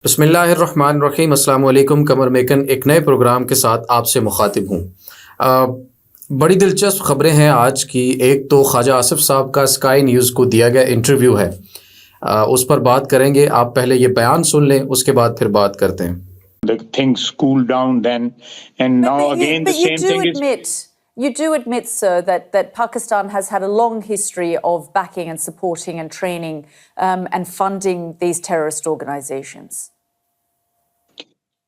بسم اللہ الرحمن الرحیم. السلام علیکم. قمر میکن ایک نئے پروگرام کے ساتھ آپ سے مخاطب ہوں. بڑی دلچسپ خبریں ہیں آج کی. ایک تو خواجہ آصف صاحب کا اسکائی نیوز کو دیا گیا انٹرویو ہے, اس پر بات کریں گے. آپ پہلے یہ بیان سن لیں, اس کے بعد پھر بات کرتے ہیں. The things cooled down then, and now again the same thing is. You do admit, sir, that Pakistan has had a long history of backing and supporting and training and funding these terrorist organizations.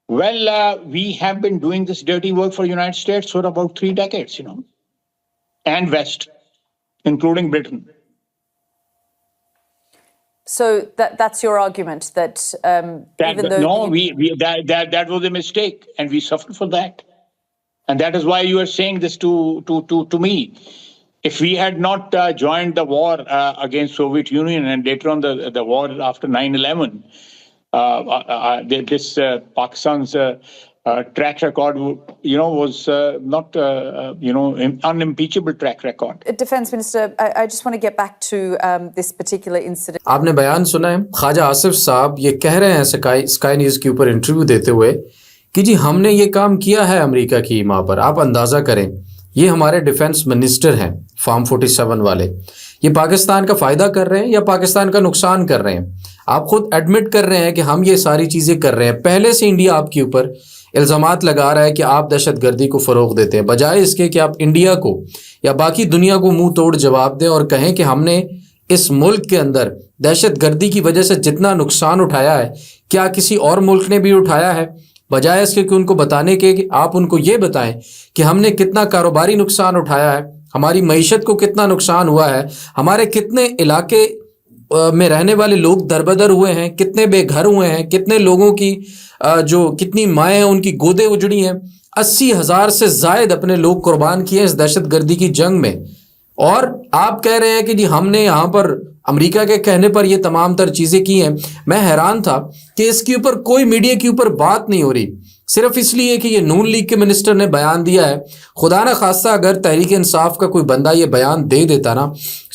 Well, we have been doing this dirty work for the United States for about 3 decades, and West, including Britain. So that's your argument that even though that was a mistake, and we suffered for that. And that is why you are saying this to me. If we had not joined the war against Soviet Union and later on the war after 9/11, this Pakistan's track record, was not, unimpeachable track record. Defense Minister, I just want to get back to this particular incident. آپ نے بیان سنا ہے, خواجہ آصف صاحب یہ کہہ رہے ہیں اسکائی نیوز کے اوپر انٹرویو دیتے ہوئے کہ جی ہم نے یہ کام کیا ہے امریکہ کی ماں پر. آپ اندازہ کریں, یہ ہمارے ڈیفنس منسٹر ہیں فارم 47 والے, یہ پاکستان کا فائدہ کر رہے ہیں یا پاکستان کا نقصان کر رہے ہیں؟ آپ خود ایڈمٹ کر رہے ہیں کہ ہم یہ ساری چیزیں کر رہے ہیں. پہلے سے انڈیا آپ کے اوپر الزامات لگا رہا ہے کہ آپ دہشت گردی کو فروغ دیتے ہیں, بجائے اس کے کہ آپ انڈیا کو یا باقی دنیا کو منہ توڑ جواب دیں اور کہیں کہ ہم نے اس ملک کے اندر دہشت گردی کی وجہ سے جتنا نقصان اٹھایا ہے کیا کسی اور ملک نے بھی اٹھایا ہے. بجائے اس کے کہ ان کو بتانے کے کہ آپ ان کو یہ بتائیں کہ ہم نے کتنا کاروباری نقصان اٹھایا ہے, ہماری معیشت کو کتنا نقصان ہوا ہے, ہمارے کتنے علاقے میں رہنے والے لوگ دربدر ہوئے ہیں, کتنے بے گھر ہوئے ہیں, کتنے لوگوں کی جو کتنی مائیں ہیں ان کی گودیں اجڑی ہیں. 80,000 سے زائد اپنے لوگ قربان کیے اس دہشت گردی کی جنگ میں. اور آپ کہہ رہے ہیں کہ جی ہم نے یہاں پر امریکہ کے کہنے پر یہ تمام تر چیزیں کی ہیں. میں حیران تھا کہ اس کے اوپر کوئی میڈیا کے اوپر بات نہیں ہو رہی, صرف اس لیے کہ یہ نون لیگ کے منسٹر نے بیان دیا ہے. خدا نہ خواستہ اگر تحریک انصاف کا کوئی بندہ یہ بیان دے دیتا نا,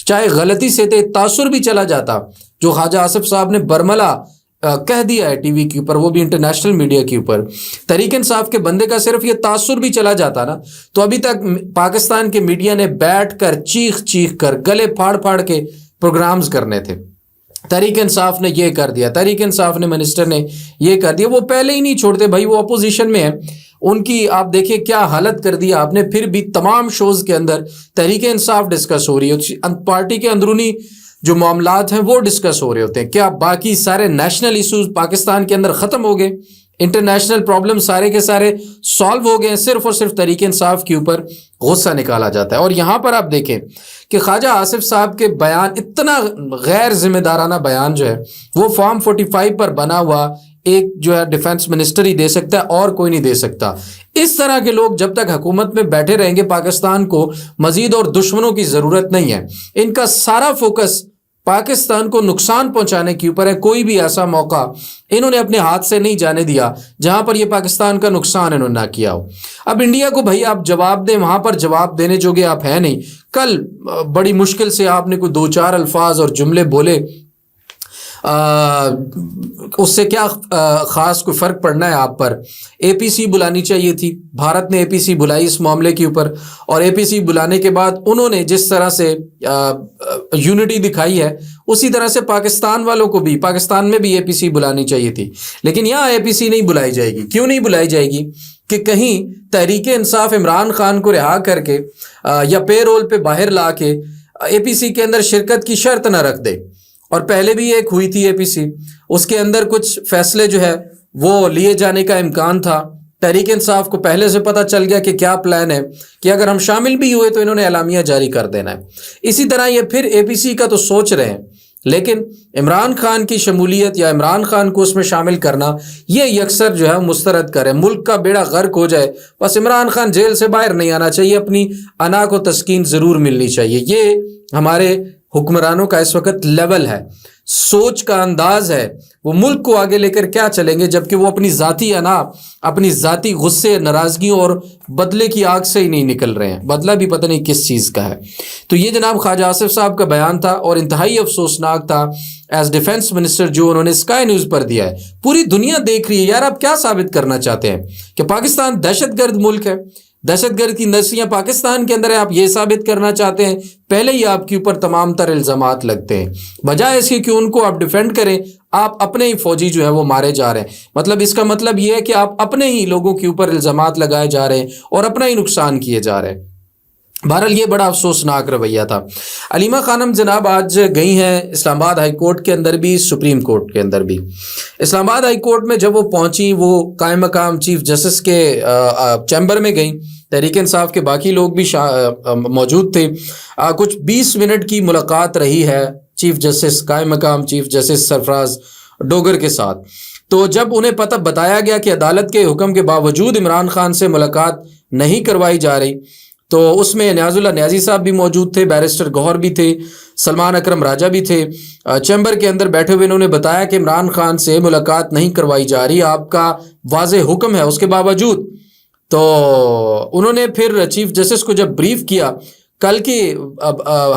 چاہے غلطی سے تاثر بھی چلا جاتا, جو خواجہ آصف صاحب نے برملا کہہ دیا ہے ٹی وی کے اوپر, وہ بھی انٹرنیشنل میڈیا کے اوپر, تحریک انصاف کے بندے کا صرف یہ تاثر بھی چلا جاتا نا, تو ابھی تک پاکستان کے میڈیا نے بیٹھ کر چیخ کر گلے پھاڑ کے پروگرامز کرنے تھے. تحریک انصاف نے یہ کر دیا, تحریک انصاف نے منسٹر نے یہ کر دیا. وہ پہلے ہی نہیں چھوڑتے بھائی, وہ اپوزیشن میں ہیں, ان کی آپ دیکھیں کیا حالت کر دیا آپ نے. پھر بھی تمام شوز کے اندر تحریک انصاف ڈسکس ہو رہی ہے, پارٹی کے اندرونی جو معاملات ہیں وہ ڈسکس ہو رہے ہوتے ہیں. کیا باقی سارے نیشنل ایشوز پاکستان کے اندر ختم ہو گئے؟ انٹرنیشنل پرابلم سارے کے سارے سالو ہو گئے ہیں؟ صرف اور صرف تحریک انصاف کے اوپر غصہ نکالا جاتا ہے. اور یہاں پر آپ دیکھیں کہ خواجہ آصف صاحب کے بیان, اتنا غیر ذمہ دارانہ بیان جو ہے وہ فارم 45 پر بنا ہوا ایک جو ہے ڈیفنس منسٹر ہی دے سکتا ہے, اور کوئی نہیں دے سکتا. اس طرح کے لوگ جب تک حکومت میں بیٹھے رہیں گے, پاکستان کو مزید اور دشمنوں کی ضرورت نہیں ہے. ان کا سارا فوکس پاکستان کو نقصان پہنچانے کے اوپر ہے. کوئی بھی ایسا موقع انہوں نے اپنے ہاتھ سے نہیں جانے دیا جہاں پر یہ پاکستان کا نقصان انہوں نے نہ کیا ہو. اب انڈیا کو بھائی آپ جواب دیں, وہاں پر جواب دینے جوگے آپ ہیں نہیں. کل بڑی مشکل سے آپ نے کوئی 2-4 الفاظ اور جملے بولے, اس سے کیا خاص کوئی فرق پڑنا ہے آپ پر؟ اے پی سی بلانی چاہیے تھی, بھارت نے اے پی سی بلائی اس معاملے کے اوپر, اور اے پی سی بلانے کے بعد انہوں نے جس طرح سے یونٹی دکھائی ہے اسی طرح سے پاکستان والوں کو بھی, پاکستان میں بھی اے پی سی بلانی چاہیے تھی. لیکن یہاں اے پی سی نہیں بلائی جائے گی. کیوں نہیں بلائی جائے گی؟ کہ کہیں تحریک انصاف عمران خان کو رہا کر کے یا پے رول پہ باہر لا کے اے پی سی کے اندر شرکت کی شرط نہ رکھ دے. اور پہلے بھی ایک ہوئی تھی اے پی سی, اس کے اندر کچھ فیصلے جو ہے وہ لیے جانے کا امکان تھا. تحریک انصاف کو پہلے سے پتہ چل گیا کہ کیا پلان ہے, کہ اگر ہم شامل بھی ہوئے تو انہوں نے اعلامیہ جاری کر دینا ہے. اسی طرح یہ پھر اے پی سی کا تو سوچ رہے ہیں, لیکن عمران خان کی شمولیت یا عمران خان کو اس میں شامل کرنا یہ یکسر جو ہے مسترد کرے. ملک کا بیڑا غرق ہو جائے, بس عمران خان جیل سے باہر نہیں آنا چاہیے, اپنی انا کو تسکین ضرور ملنی چاہیے. یہ ہمارے حکمرانوں کا اس وقت لیول ہے. سوچ کا انداز ہے وہ ملک کو آگے لے کر کیا چلیں گے، جبکہ وہ اپنی ذاتی انا، اپنی ذاتی غصے، ناراضگیوں اور بدلے کی آگ سے ہی نہیں نکل رہے ہیں، بدلہ بھی پتہ نہیں کس چیز کا ہے۔ تو یہ جناب خواجہ آصف صاحب کا بیان تھا اور انتہائی افسوسناک تھا ایز ڈیفنس منسٹر جو انہوں نے اسکائی نیوز پر دیا ہے۔ پوری دنیا دیکھ رہی ہے یار، آپ کیا ثابت کرنا چاہتے ہیں کہ پاکستان دہشت گرد ملک ہے، دہشت گرد کی نسلیاں پاکستان کے اندر ہیں، آپ یہ ثابت کرنا چاہتے ہیں؟ پہلے ہی آپ کے اوپر تمام تر الزامات لگتے ہیں، بجائے اس کے کہ ان کو آپ ڈیفینڈ کریں، آپ اپنے ہی فوجی جو ہے وہ مارے جا رہے ہیں۔ مطلب اس کا مطلب یہ ہے کہ آپ اپنے ہی لوگوں کے اوپر الزامات لگائے جا رہے ہیں اور اپنا ہی نقصان کیے جا رہے ہیں۔ بہرحال یہ بڑا افسوسناک رویہ تھا۔ علیمہ خانم جناب آج گئی ہیں اسلام آباد ہائی کورٹ کے اندر بھی، سپریم کورٹ کے اندر بھی۔ اسلام آباد ہائی کورٹ میں جب وہ پہنچی، وہ قائم مقام چیف جسٹس کے چیمبر میں گئیں، تحریک انصاف کے باقی لوگ بھی موجود تھے۔ کچھ 20 منٹ کی ملاقات رہی ہے چیف جسٹس، قائم مقام چیف جسٹس سرفراز ڈوگر کے ساتھ۔ تو جب انہیں پتہ بتایا گیا کہ عدالت کے حکم کے باوجود عمران خان سے ملاقات نہیں کروائی جا رہی، تو اس میں نیاز اللہ نیازی صاحب بھی موجود تھے، بیرسٹر گوہر بھی تھے، سلمان اکرم راجہ بھی تھے۔ چیمبر کے اندر بیٹھے ہوئے انہوں نے بتایا کہ عمران خان سے ملاقات نہیں کروائی جا رہی، آپ کا واضح حکم ہے اس کے باوجود۔ تو انہوں نے پھر چیف جسٹس کو جب بریف کیا کل کے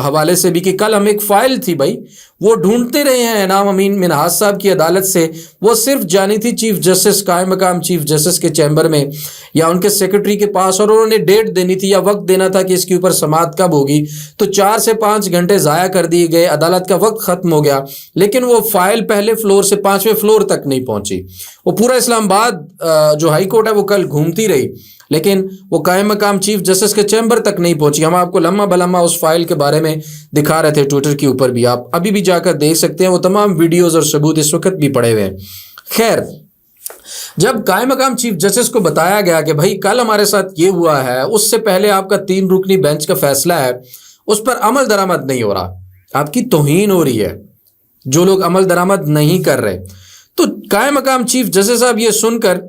حوالے سے بھی کہ کل ہم ایک فائل تھی بھائی، وہ ڈھونڈتے رہے ہیں انعام امین منہاج صاحب کی عدالت سے، وہ صرف جانی تھی چیف جسٹس، قائم مقام چیف جسٹس کے چیمبر میں یا ان کے سیکرٹری کے پاس، اور انہوں نے ڈیٹ دینی تھی یا وقت دینا تھا کہ اس کے اوپر سماعت کب ہوگی۔ تو 4 سے 5 گھنٹے ضائع کر دیے گئے، عدالت کا وقت ختم ہو گیا، لیکن وہ فائل پہلے فلور سے 5ویں فلور تک نہیں پہنچی۔ وہ پورا اسلام آباد جو ہائی کورٹ ہے وہ کل گھومتی رہی، لیکن وہ قائم مقام چیف جسٹس کے چیمبر تک نہیں پہنچی۔ ہم آپ کو لمحہ بلمحہ اس فائل کے بارے میں دکھا رہے تھے ٹویٹر کے اوپر بھی، آپ ابھی بھی جا کر دیکھ سکتے ہیں، وہ تمام ویڈیوز اور ثبوت اس وقت بھی پڑے ہوئے ہیں۔ خیر، جب قائم مقام چیف جسٹس کو بتایا گیا کہ بھائی کل ہمارے ساتھ یہ ہوا ہے، اس سے پہلے آپ کا 3 رکنی بینچ کا فیصلہ ہے، اس پر عمل درآمد نہیں ہو رہا، آپ کی توہین ہو رہی ہے، جو لوگ عمل درآمد نہیں کر رہے۔ تو قائم مقام چیف جسٹس صاحب یہ سن کر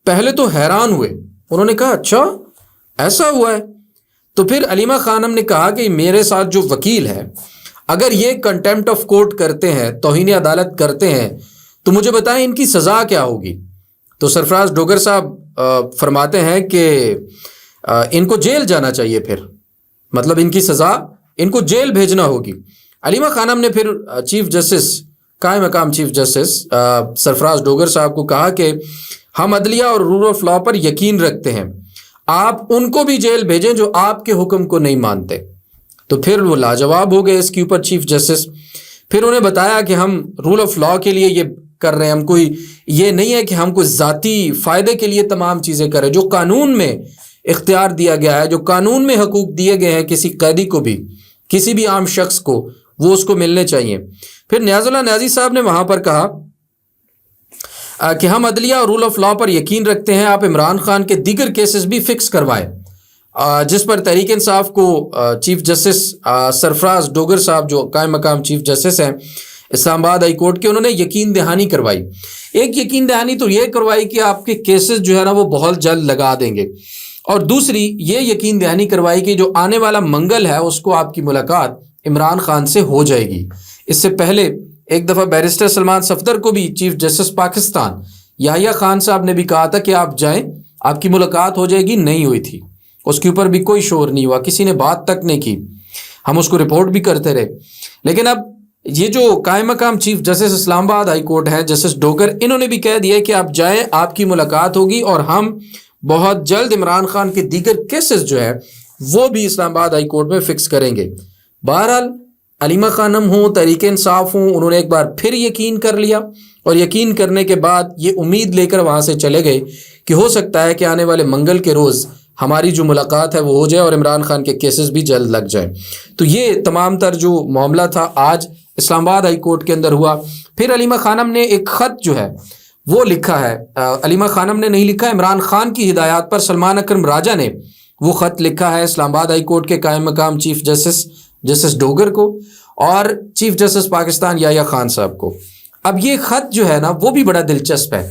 پہلے تو حیران ہوئے، انہوں نے کہا اچھا ایسا ہوا ہے۔ تو پھر علیمہ خانم نے کہا کہ میرے ساتھ جو وکیل ہے، اگر یہ کنٹیمپٹ آف کورٹ کرتے ہیں، توہین عدالت کرتے ہیں، تو مجھے بتائیں ان کی سزا کیا ہوگی۔ تو سرفراز ڈوگر صاحب فرماتے ہیں کہ ان کو جیل جانا چاہیے، پھر مطلب ان کی سزا، ان کو جیل بھیجنا ہوگی۔ علیمہ خانم نے پھر چیف جسٹس، قائم مقام چیف جسٹس سرفراز ڈوگر صاحب کو کہا کہ ہم عدلیہ اور رول آف لا پر یقین رکھتے ہیں، آپ ان کو بھی جیل بھیجیں جو آپ کے حکم کو نہیں مانتے۔ تو پھر وہ لاجواب ہو گئے اس کے اوپر چیف جسٹس۔ پھر انہیں بتایا کہ ہم رول آف لا کے لیے یہ کر رہے ہیں، ہم کوئی یہ نہیں ہے کہ ہم کوئی ذاتی فائدے کے لیے تمام چیزیں کریں، جو قانون میں اختیار دیا گیا ہے، جو قانون میں حقوق دیے گئے ہیں کسی قیدی کو بھی، کسی بھی عام شخص کو، وہ اس کو ملنے چاہیے۔ پھر نیاز اللہ نیازی صاحب نے وہاں پر کہا کہ ہم عدلیہ اور رول آف لا پر یقین رکھتے ہیں، آپ عمران خان کے دیگر کیسز بھی فکس کروائیں، جس پر تحریک انصاف کو چیف جسٹس سرفراز ڈوگر صاحب جو قائم مقام چیف جسٹس ہیں اسلام آباد ہائی کورٹ کے، انہوں نے یقین دہانی کروائی۔ ایک یقین دہانی تو یہ کروائی کہ آپ کے کیسز جو ہے نا وہ بہت جلد لگا دیں گے، اور دوسری یہ یقین دہانی کروائی کہ جو آنے والا منگل ہے اس کو آپ کی ملاقات عمران خان سے ہو جائے گی۔ اس سے پہلے ایک دفعہ بیرسٹر سلمان صفدر کو بھی چیف جسٹس پاکستان یحییٰ خان صاحب نے بھی کہا تھا کہ آپ جائیں، آپ کی ملاقات ہو جائے گی، نہیں ہوئی تھی، اس کے اوپر بھی کوئی شور نہیں ہوا، کسی نے بات تک نہیں کی، ہم اس کو رپورٹ بھی کرتے رہے۔ لیکن اب یہ جو قائم مقام چیف جسٹس اسلام آباد ہائی کورٹ ہیں جسٹس ڈوگر، انہوں نے بھی کہہ دیا کہ آپ جائیں، آپ کی ملاقات ہوگی، اور ہم بہت جلد عمران خان کے دیگر کیسز جو ہے وہ بھی اسلام آباد ہائی کورٹ میں فکس کریں گے۔ بہرحال علیمہ خانم ہوں، تحریک انصاف ہوں، انہوں نے ایک بار پھر یقین کر لیا، اور یقین کرنے کے بعد یہ امید لے کر وہاں سے چلے گئے کہ ہو سکتا ہے کہ آنے والے منگل کے روز ہماری جو ملاقات ہے وہ ہو جائے اور عمران خان کے کیسز بھی جلد لگ جائیں۔ تو یہ تمام تر جو معاملہ تھا آج اسلام آباد ہائی کورٹ کے اندر ہوا۔ پھر علیمہ خانم نے ایک خط جو ہے وہ لکھا ہے، علیمہ خانم نے نہیں لکھا، عمران خان کی ہدایات پر سلمان اکرم راجہ نے وہ خط لکھا ہے اسلام آباد ہائی کورٹ کے قائم مقام چیف جسٹس ڈوگر کو اور چیف جسٹس پاکستان یحییٰ خان صاحب کو۔ اب یہ خط جو ہے نا وہ بھی بڑا دلچسپ ہے،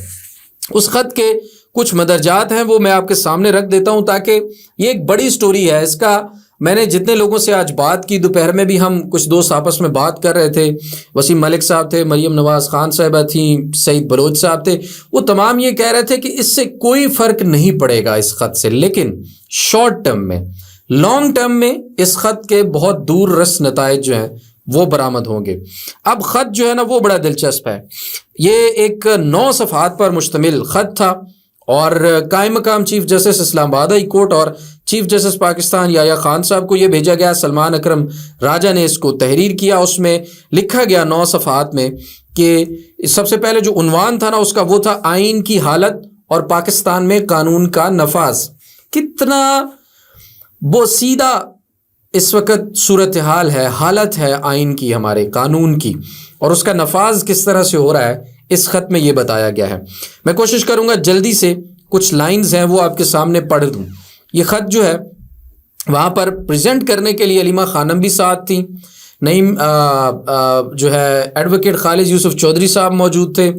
اس خط کے کچھ مدرجات ہیں وہ میں آپ کے سامنے رکھ دیتا ہوں تاکہ یہ ایک بڑی سٹوری ہے، اس کا میں نے جتنے لوگوں سے آج بات کی، دوپہر میں بھی ہم کچھ دوست آپس میں بات کر رہے تھے، وسیم ملک صاحب تھے، مریم نواز خان صاحبہ تھیں، سعید بلوچ صاحب تھے، وہ تمام یہ کہہ رہے تھے کہ اس سے کوئی فرق نہیں پڑے گا اس خط سے، لیکن شارٹ ٹرم میں، لانگ ٹرم میں اس خط کے بہت دور رس نتائج جو ہیں وہ برآمد ہوں گے۔ اب خط جو ہے نا وہ بڑا دلچسپ ہے، یہ ایک 9 صفحات پر مشتمل خط تھا، اور قائم مقام چیف جسٹس اسلام آباد ہائی کورٹ اور چیف جسٹس پاکستان یحییٰ خان صاحب کو یہ بھیجا گیا۔ سلمان اکرم راجہ نے اس کو تحریر کیا، اس میں لکھا گیا 9 صفحات میں کہ سب سے پہلے جو عنوان تھا نا اس کا وہ تھا آئین کی حالت اور پاکستان میں قانون کا نفاذ۔ کتنا بوسیدہ اس وقت صورتحال ہے، حالت ہے آئین کی، ہمارے قانون کی، اور اس کا نفاذ کس طرح سے ہو رہا ہے اس خط میں یہ بتایا گیا ہے۔ میں کوشش کروں گا جلدی سے کچھ لائنز ہیں وہ آپ کے سامنے پڑھ دوں۔ یہ خط جو ہے وہاں پر پریزنٹ کرنے کے لیے علیمہ خانم بھی ساتھ تھیں، نعیم جو ہے ایڈوکیٹ خالد یوسف چودھری صاحب موجود تھے،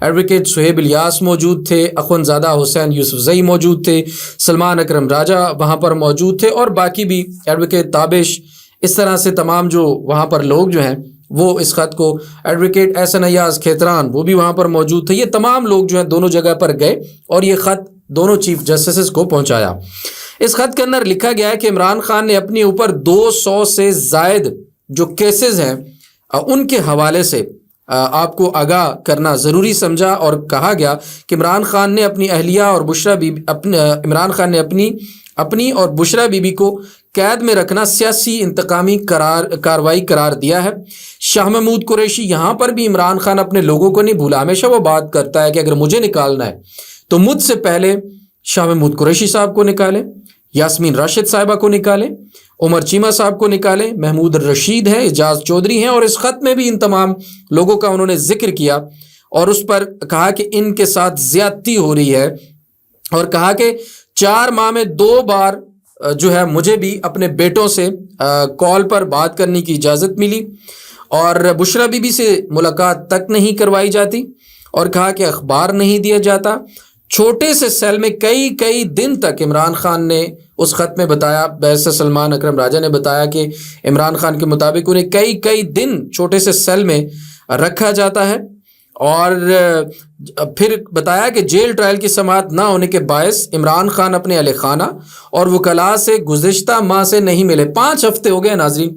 ایڈوکیٹ سہیب الیاس موجود تھے، اخوندزادہ حسین یوسف زئی موجود تھے، سلمان اکرم راجہ وہاں پر موجود تھے، اور باقی بھی ایڈوکیٹ تابش، اس طرح سے تمام جو وہاں پر لوگ جو ہیں وہ اس خط کو، ایڈوکیٹ احسن ایاز کھیتران وہ بھی وہاں پر موجود تھے۔ یہ تمام لوگ جو ہیں دونوں جگہ پر گئے اور یہ خط دونوں چیف جسٹسز کو پہنچایا۔ اس خط کے اندر لکھا گیا ہے کہ عمران خان نے اپنے اوپر 200 سے زائد جو کیسز ہیں ان کے حوالے سے آپ کو آگاہ کرنا ضروری سمجھا، اور کہا گیا کہ عمران خان نے اپنی اہلیہ اور بشرا بی عمران خان نے اپنی اور بشرا بی بی کو قید میں رکھنا سیاسی انتقامی کاروائی قرار دیا ہے۔ شاہ محمود قریشی یہاں پر بھی عمران خان اپنے لوگوں کو نہیں بھولا، ہمیشہ وہ بات کرتا ہے کہ اگر مجھے نکالنا ہے تو مجھ سے پہلے شاہ محمود قریشی صاحب کو نکالیں، یاسمین راشد صاحبہ کو نکالیں، عمر چیمہ صاحب کو نکالیں، محمود الرشید ہیں، اعجاز چودھری ہیں، اور اس خط میں بھی ان تمام لوگوں کا انہوں نے ذکر کیا اور اس پر کہا کہ ان کے ساتھ زیادتی ہو رہی ہے، اور کہا کہ 4 ماہ میں 2 بار جو ہے مجھے بھی اپنے بیٹوں سے کال پر بات کرنے کی اجازت ملی، اور بشرا بی بی سے ملاقات تک نہیں کروائی جاتی، اور کہا کہ اخبار نہیں دیا جاتا۔ چھوٹے سے سیل میں کئی دن تک عمران خان نے اس خط میں بتایا، بیرسٹر سلمان اکرم راجہ نے بتایا کہ عمران خان کے مطابق انہیں کئی دن چھوٹے سے سیل میں رکھا جاتا ہے، اور پھر بتایا کہ جیل ٹرائل کی سماعت نہ ہونے کے باعث عمران خان اپنے اہل خانہ اور وکلاء سے گزشتہ ماہ سے نہیں ملے۔ 5 ہفتے ہو گئے ناظرین،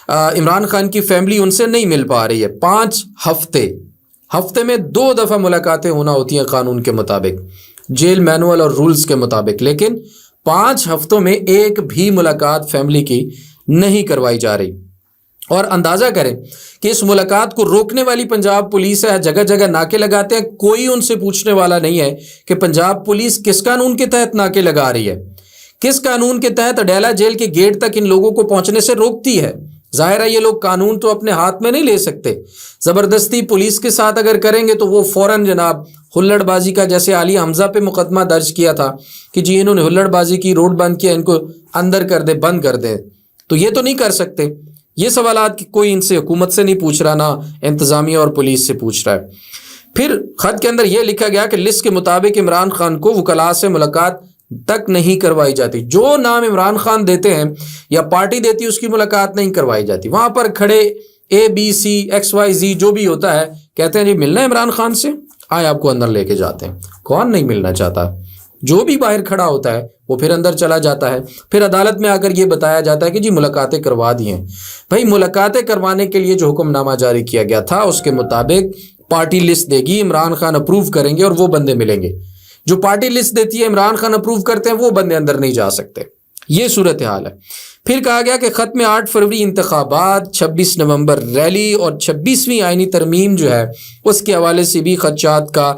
عمران خان کی فیملی ان سے نہیں مل پا رہی ہے۔ 5 ہفتے میں 2 دفعہ ملاقاتیں ہونا ہوتی ہیں قانون کے مطابق، جیل مینول اور رولز کے مطابق، لیکن 5 ہفتوں میں ایک بھی ملاقات فیملی کی نہیں کروائی جا رہی۔ اور اندازہ کریں کہ اس ملاقات کو روکنے والی پنجاب پولیس ہے، جگہ جگہ ناکے لگاتے ہیں، کوئی ان سے پوچھنے والا نہیں ہے کہ پنجاب پولیس کس قانون کے تحت ناکے لگا رہی ہے، کس قانون کے تحت اڈیالہ جیل کے گیٹ تک ان لوگوں کو پہنچنے سے روکتی ہے۔ ظاہر ہے یہ لوگ قانون تو اپنے ہاتھ میں نہیں لے سکتے، زبردستی پولیس کے ساتھ اگر کریں گے تو وہ فوراً جناب ہلڑ بازی کا، جیسے عالیہ حمزہ پہ مقدمہ درج کیا تھا کہ جی انہوں نے ہلڑ بازی کی، روڈ بند کیا، ان کو اندر کر دے، بند کر دے، تو یہ تو نہیں کر سکتے۔ یہ سوالات کوئی ان سے حکومت سے نہیں پوچھ رہا، نہ انتظامیہ اور پولیس سے پوچھ رہا ہے۔ پھر خط کے اندر یہ لکھا گیا کہ لسٹ کے مطابق عمران خان کو وکلاء سے ملاقات تک نہیں کروائی جاتی، جو نام عمران خان دیتے ہیں یا پارٹی دیتی ہے اس کی ملاقات نہیں کروائی جاتی۔ وہاں پر کھڑے ABCXYZ جو بھی ہوتا ہے کہتے ہیں جی ملنا ہے عمران خان سے، آئے آپ کو اندر لے کے جاتے ہیں۔ کون نہیں ملنا چاہتا؟ جو بھی باہر کھڑا ہوتا ہے وہ پھر اندر چلا جاتا ہے، پھر عدالت میں آ کر یہ بتایا جاتا ہے کہ جی ملاقاتیں کروا دی ہیں۔ بھائی ملاقاتیں کروانے کے لیے جو حکم نامہ جاری کیا گیا تھا اس کے مطابق پارٹی لسٹ دے گی، عمران خان اپروو کریں گے اور وہ بندے ملیں گے۔ جو پارٹی لسٹ دیتی ہے عمران خان اپروو کرتے ہیں، وہ بندے اندر نہیں جا سکتے۔ یہ صورتحال ہے۔ پھر کہا گیا کہ خط میں 8 فروری انتخابات، 26 نومبر ریلی اور 26ویں آئینی ترمیم جو ہے اس کے حوالے سے بھی خدشات کا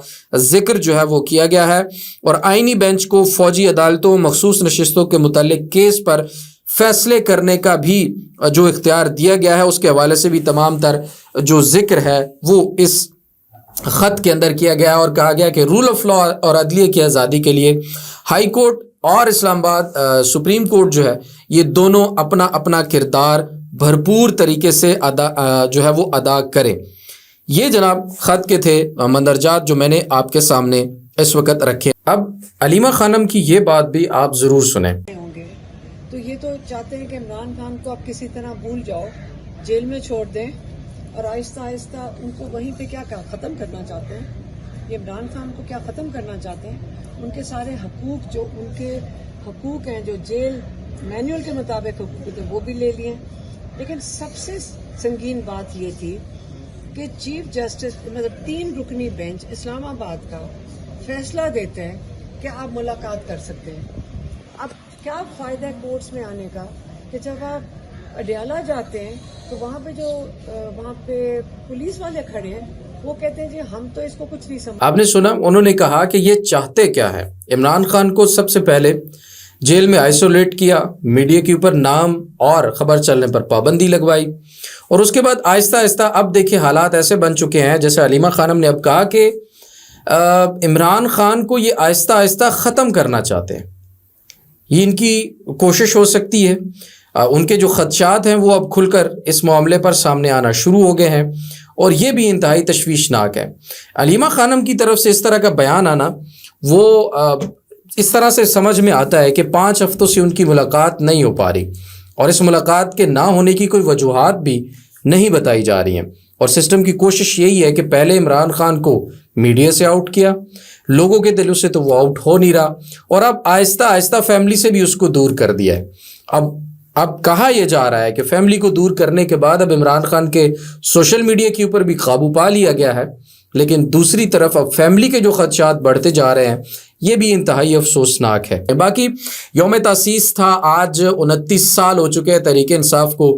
ذکر جو ہے وہ کیا گیا ہے، اور آئینی بینچ کو فوجی عدالتوں، مخصوص نشستوں کے متعلق کیس پر فیصلے کرنے کا بھی جو اختیار دیا گیا ہے اس کے حوالے سے بھی تمام تر جو ذکر ہے وہ اس خط کے اندر کیا گیا، اور کہا گیا کہ رول آف لا اور عدلیہ کی آزادی کے لیے ہائی کورٹ اور اسلام آباد سپریم کورٹ جو ہے یہ دونوں اپنا اپنا کردار بھرپور طریقے سے جو ہے وہ ادا کریں۔ یہ جناب خط کے تھے مندرجات جو میں نے آپ کے سامنے اس وقت رکھے۔ اب علیمہ خانم کی یہ بات بھی آپ ضرور سنیں۔ تو یہ تو چاہتے ہیں کہ عمران خان کو آپ کسی طرح بھول جاؤ, جیل میں چھوڑ دیں اور آہستہ آہستہ ان کو وہیں پہ کیا ختم کرنا چاہتے ہیں. یہ عمران خان کو کیا ختم کرنا چاہتے ہیں. ان کے سارے حقوق, جو ان کے حقوق ہیں, جو جیل مینول کے مطابق حقوق تھے, وہ بھی لے لیے. لیکن سب سے سنگین بات یہ تھی کہ چیف جسٹس مطلب 3 رکنی بینچ اسلام آباد کا فیصلہ دیتے ہیں کہ آپ ملاقات کر سکتے ہیں. اب کیا فائدہ ہے کورٹس میں آنے کا کہ جب آپ اڈیالہ جاتے ہیں تو وہاں پہ پولیس والے کھڑے ہیں, وہ کہتے ہیں جی ہم تو اس کو کچھ نہیں سمجھ. آپ نے سنا انہوں نے کہا کہ یہ چاہتے کیا ہے. عمران خان کو سب سے پہلے جیل میں آئسولیٹ کیا, میڈیا کے اوپر نام اور خبر چلنے پر پابندی لگوائی, اور اس کے بعد آہستہ آہستہ اب دیکھیں حالات ایسے بن چکے ہیں, جیسے علیمہ خانم نے اب کہا کہ عمران خان کو یہ آہستہ آہستہ ختم کرنا چاہتے ہیں. یہ ان کی کوشش ہو سکتی ہے. ان کے جو خدشات ہیں وہ اب کھل کر اس معاملے پر سامنے آنا شروع ہو گئے ہیں, اور یہ بھی انتہائی تشویشناک ہے. علیمہ خانم کی طرف سے اس طرح کا بیان آنا, وہ اس طرح سے سمجھ میں آتا ہے کہ 5 ہفتوں سے ان کی ملاقات نہیں ہو پا رہی, اور اس ملاقات کے نہ ہونے کی کوئی وجوہات بھی نہیں بتائی جا رہی ہیں. اور سسٹم کی کوشش یہی ہے کہ پہلے عمران خان کو میڈیا سے آؤٹ کیا, لوگوں کے دلوں سے تو وہ آؤٹ ہو نہیں رہا, اور اب آہستہ آہستہ فیملی سے بھی اس کو دور کر دیا ہے. اب کہا یہ جا رہا ہے کہ فیملی کو دور کرنے کے بعد اب عمران خان کے سوشل میڈیا کے اوپر بھی قابو پا لیا گیا ہے, لیکن دوسری طرف اب فیملی کے جو خدشات بڑھتے جا رہے ہیں, یہ بھی انتہائی افسوسناک ہے. باقی یوم تاسیس تھا, آج 29 سال ہو چکے ہیں تحریک انصاف کو,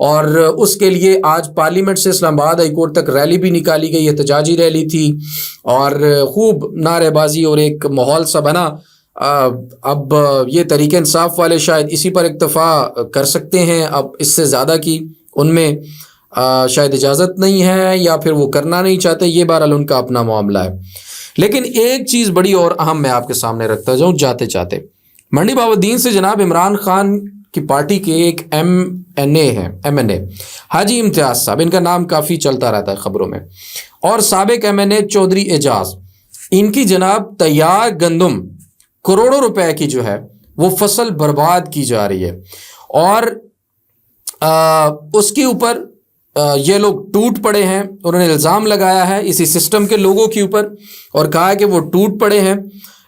اور اس کے لیے آج پارلیمنٹ سے اسلام آباد ہائی کورٹ تک ریلی بھی نکالی گئی, احتجاجی ریلی تھی, اور خوب نعرے بازی اور ایک ماحول سا بنا. اب یہ تحریک انصاف والے شاید اسی پر اکتفا کر سکتے ہیں, اب اس سے زیادہ کی ان میں شاید اجازت نہیں ہے, یا پھر وہ کرنا نہیں چاہتے, یہ بہرحال ان کا اپنا معاملہ ہے. لیکن ایک چیز بڑی اور اہم میں آپ کے سامنے رکھتا جاؤں جاتے چاہتے. منڈی بہاؤالدین سے جناب عمران خان کی پارٹی کے ایک ایم این اے حاجی امتیاز صاحب, ان کا نام کافی چلتا رہتا ہے خبروں میں, اور سابق ایم این اے چودھری اعجاز, ان کی جناب تیار گندم کروڑوں روپے کی جو ہے وہ فصل برباد کی جا رہی ہے, اور اس کے اوپر یہ لوگ ٹوٹ پڑے ہیں. انہوں نے الزام لگایا ہے اسی سسٹم کے لوگوں کے اوپر, اور کہا کہ وہ ٹوٹ پڑے ہیں.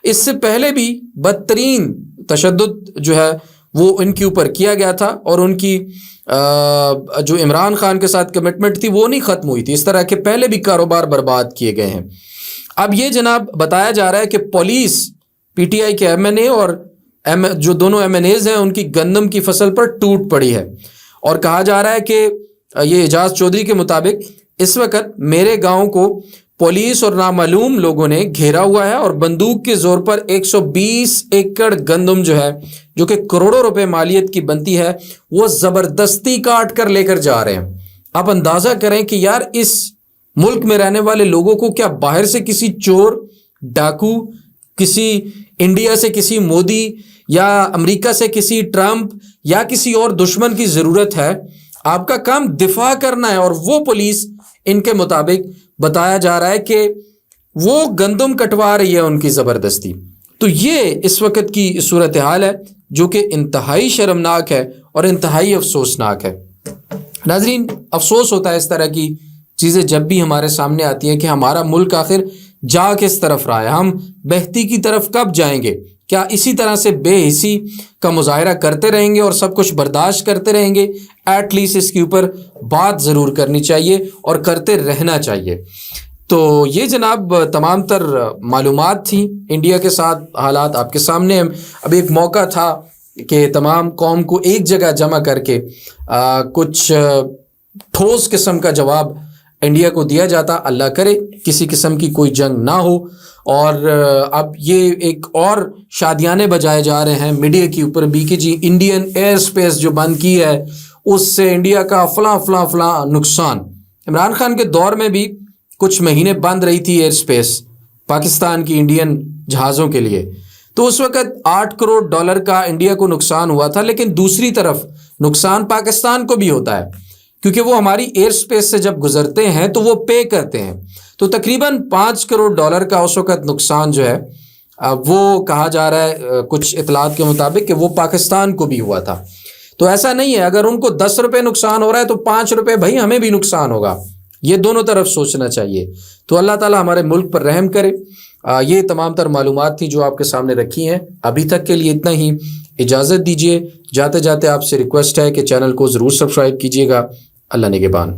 اس سے پہلے بھی بدترین تشدد جو ہے وہ ان کے اوپر کیا گیا تھا, اور ان کی جو عمران خان کے ساتھ کمٹمنٹ تھی وہ نہیں ختم ہوئی تھی. اس طرح کے پہلے بھی کاروبار برباد کیے گئے ہیں. اب یہ جناب بتایا جا رہا ہے کہ پولیس پی ٹی آئی کے ایم این اے اور جو دونوں ایم این ایز ہیں ان کی گندم کی فصل پر ٹوٹ پڑی ہے, اور کہا جا رہا ہے کہ یہ اعجاز چودھری کے مطابق اس وقت میرے گاؤں کو پولیس اور نامعلوم لوگوں نے گھیرا ہوا ہے, اور بندوق کے زور پر 120 ایکڑ گندم جو ہے, جو کہ کروڑوں روپے مالیت کی بنتی ہے, وہ زبردستی کاٹ کر لے کر جا رہے ہیں. آپ اندازہ کریں کہ یار اس ملک میں رہنے والے لوگوں کو کیا باہر سے کسی چور ڈاکو, کسی انڈیا سے کسی مودی, یا امریکہ سے کسی ٹرمپ, یا کسی اور دشمن کی ضرورت ہے؟ آپ کا کام دفاع کرنا ہے, اور وہ پولیس ان کے مطابق بتایا جا رہا ہے کہ وہ گندم کٹوا رہی ہے ان کی زبردستی. تو یہ اس وقت کی صورتحال ہے جو کہ انتہائی شرمناک ہے اور انتہائی افسوسناک ہے. ناظرین, افسوس ہوتا ہے اس طرح کی چیزیں جب بھی ہمارے سامنے آتی ہیں کہ ہمارا ملک آخر جا کس طرف رہا ہے, ہم بہتی کی طرف کب جائیں گے؟ کیا اسی طرح سے بے حسی کا مظاہرہ کرتے رہیں گے اور سب کچھ برداشت کرتے رہیں گے؟ ایٹ لیسٹ اس کے اوپر بات ضرور کرنی چاہیے اور کرتے رہنا چاہیے. تو یہ جناب تمام تر معلومات تھیں انڈیا کے ساتھ حالات آپ کے سامنے. اب ایک موقع تھا کہ تمام قوم کو ایک جگہ جمع کر کے کچھ ٹھوس قسم کا جواب انڈیا کو دیا جاتا. اللہ کرے کسی قسم کی کوئی جنگ نہ ہو. اور اب یہ ایک اور شادیانے بجائے جا رہے ہیں میڈیا کے اوپر بھی کہ جی انڈین ایئر سپیس جو بند کی ہے اس سے انڈیا کا فلاں فلاں فلاں نقصان. عمران خان کے دور میں بھی کچھ مہینے بند رہی تھی ایئر سپیس پاکستان کی انڈین جہازوں کے لیے, تو اس وقت $8 کروڑ کا انڈیا کو نقصان ہوا تھا. لیکن دوسری طرف نقصان پاکستان کو بھی ہوتا ہے کیونکہ وہ ہماری ایئر سپیس سے جب گزرتے ہیں تو وہ پے کرتے ہیں. تو تقریباً $5 کروڑ کا اس وقت نقصان جو ہے وہ کہا جا رہا ہے کچھ اطلاعات کے مطابق کہ وہ پاکستان کو بھی ہوا تھا. تو ایسا نہیں ہے اگر ان کو 10 روپے نقصان ہو رہا ہے تو 5 روپے بھائی ہمیں بھی نقصان ہوگا. یہ دونوں طرف سوچنا چاہیے. تو اللہ تعالیٰ ہمارے ملک پر رحم کرے. یہ تمام تر معلومات تھی جو آپ کے سامنے رکھی ہیں. ابھی تک کے لیے اتنا ہی. اجازت دیجیے. جاتے جاتے آپ سے ریکویسٹ ہے کہ چینل کو ضرور سبسکرائب کیجیے گا. اللہ نگہبان.